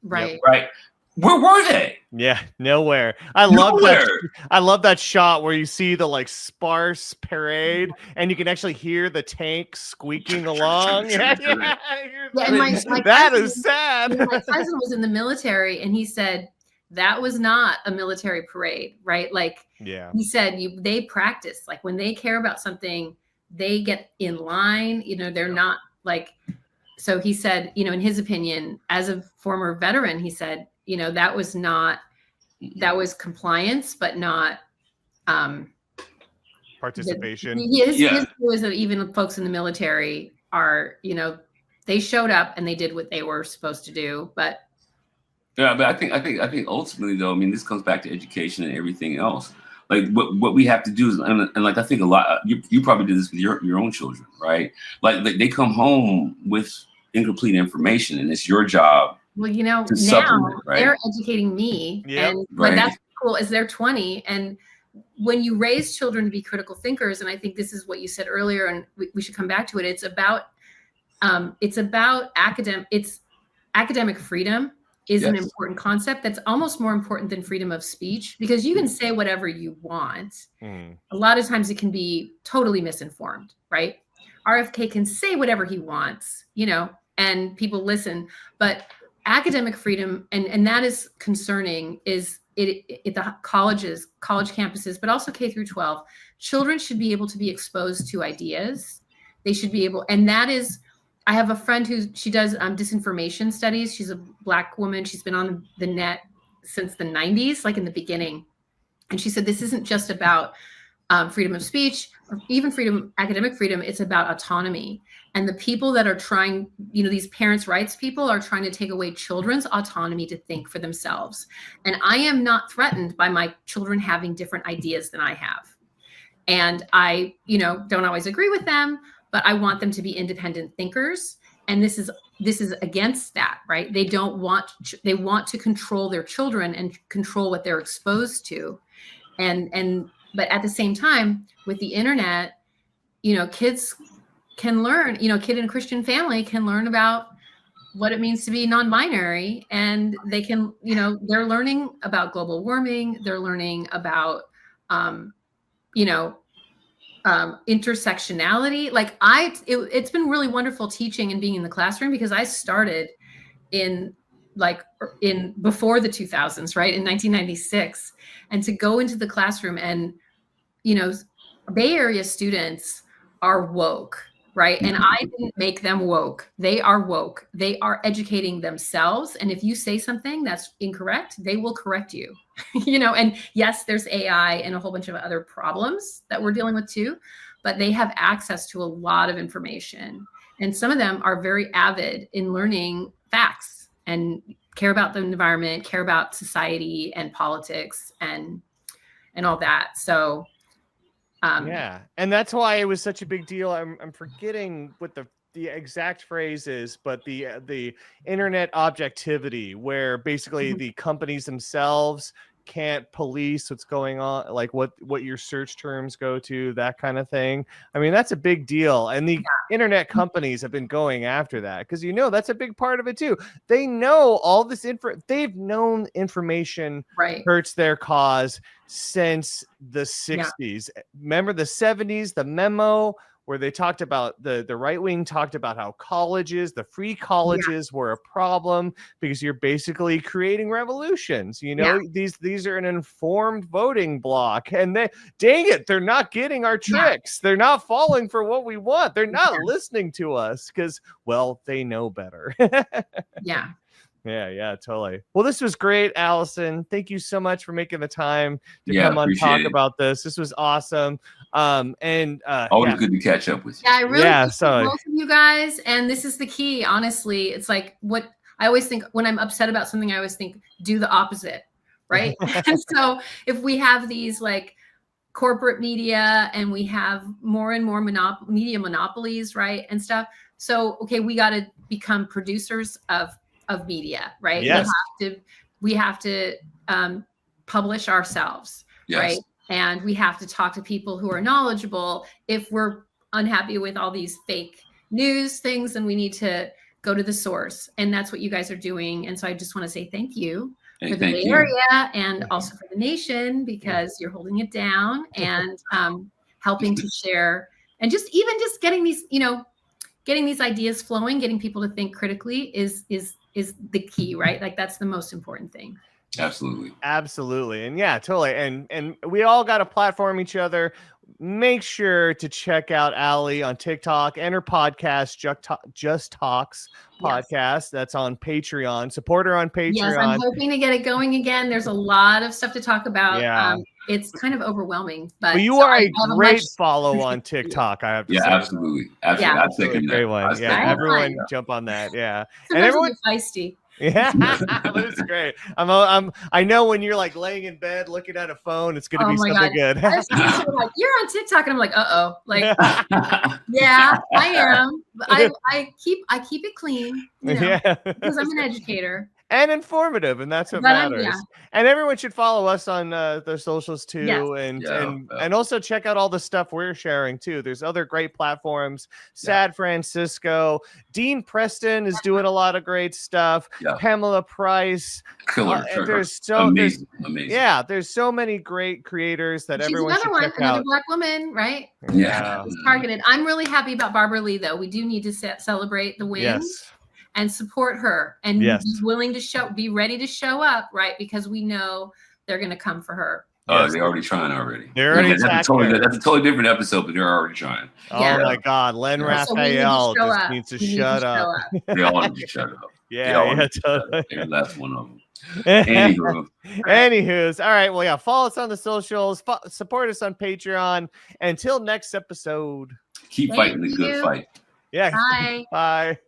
Right. Yep. Right. Where were they? Yeah, nowhere. I love that shot where you see the like sparse parade and you can actually hear the tank squeaking along. And that is sad. My cousin was in the military and he said that was not a military parade, right? Like he said they practice. Like when they care about something, they get in line, they're not like, so he said, in his opinion, as a former veteran, he said, that was compliance, but not participation. His view is that even folks in the military are, they showed up and they did what they were supposed to do. But I think ultimately though, I mean, this comes back to education and everything else. Like what we have to do is, and like I think a lot, you probably did this with your own children, right? Like they come home with incomplete information, and it's your job. Well, now right? They're educating me, but that's cool. Is they're 20, and when you raise children to be critical thinkers, and I think this is what you said earlier, and we should come back to it. It's about academic freedom is an important concept that's almost more important than freedom of speech, because you can say whatever you want. A lot of times it can be totally misinformed, right? RFK can say whatever he wants, and people listen, but academic freedom, and that is concerning, is it the college campuses, but also K through 12, children should be able to be exposed to ideas. They should be able, and that is, I have a friend she does disinformation studies. She's a Black woman. She's been on the net since the 90s, like in the beginning. And she said, this isn't just about freedom of speech or even academic freedom. It's about autonomy. And the people that are trying, these parents' rights people are trying to take away children's autonomy to think for themselves. And I am not threatened by my children having different ideas than I have. And I, don't always agree with them, but I want them to be independent thinkers. And this is against that, right? They want to control their children and control what they're exposed to. But at the same time, with the internet, kids can learn, a kid in a Christian family can learn about what it means to be non-binary. And they can, they're learning about global warming. They're learning about, intersectionality. Like it's been really wonderful teaching and being in the classroom, because I started before the 2000s, right? In 1996. And to go into the classroom and, Bay Area students are woke, right? And I didn't make them woke. They are woke. They are educating themselves. And if you say something that's incorrect, they will correct you, and yes, there's AI and a whole bunch of other problems that we're dealing with too, but they have access to a lot of information. And some of them are very avid in learning facts and care about the environment, care about society and politics and all that. So and that's why it was such a big deal. I'm forgetting what the exact phrase is, but the internet objectivity, where basically the companies themselves can't police what's going on, like what your search terms go to, that kind of thing. I mean, that's a big deal. And the internet companies have been going after that, because that's a big part of it too. They know all this they've known information hurts their cause since the 60s. Remember the 70s, the memo where they talked about the right wing talked about how the free colleges were a problem because you're basically creating revolutions. These are an informed voting bloc, and dang it, they're not getting our tricks. They're not falling for what we want. They're not listening to us because, well, they know better. Yeah, totally. Well, this was great, Alison. Thank you so much for making the time to come on talk about this. This was awesome. Always good to catch up with you. Yeah, I really appreciate both of you guys. And this is the key, honestly. It's like what I always think when I'm upset about something, I always think do the opposite, right? And so if we have these like corporate media and we have more and more media monopolies, right, and stuff. So okay, we got to become producers of media, right? Yes. We have to publish ourselves, right? And we have to talk to people who are knowledgeable. If we're unhappy with all these fake news things, then we need to go to the source. And that's what you guys are doing. And so I just want to say thank you for the Bay Area and also for the nation, because you're holding it down and helping to share and just getting these, getting these ideas flowing, getting people to think critically is the key, right? Like that's the most important thing. Absolutely. And yeah, totally. And we all got to platform each other. Make sure to check out Allie on TikTok and her podcast, Just Talks podcast. That's on Patreon. Support her on Patreon. Yes, I'm hoping to get it going again. There's a lot of stuff to talk about. Yeah. It's kind of overwhelming, but you are a great follow on TikTok. I have to say. Absolutely. Yeah, I'll take great one. Yeah, everyone jump on that. Yeah, sometimes and everyone feisty. Yeah, but it's great. I know when you're like laying in bed looking at a phone, it's gonna be something good. Like, you're on TikTok, and I'm like, like, yeah, I am. I keep it clean, because I'm an educator. And informative, and that's what matters. And everyone should follow us on the socials too, and also check out all the stuff we're sharing too. There's other great platforms. Sad Francisco, Dean Preston is doing a lot of great stuff. Pamela Price, killer. There's amazing. There's so many great creators that everyone should check out. Another Black woman, right? Yeah, it's targeted. I'm really happy about Barbara Lee, though. We do need to celebrate the wins. Yes. And support her and be willing to be ready to show up, right? Because we know they're going to come for her. Oh, they're already trying already. They're already that's a totally different episode, but they're already trying. Oh my God, Len Raphael just needs to shut up. They all need to shut up. Totally. Every last one of them. Anywho's, all right. Well, follow us on the socials. Support us on Patreon. Until next episode. Keep fighting the good fight. Yeah. Bye. Bye.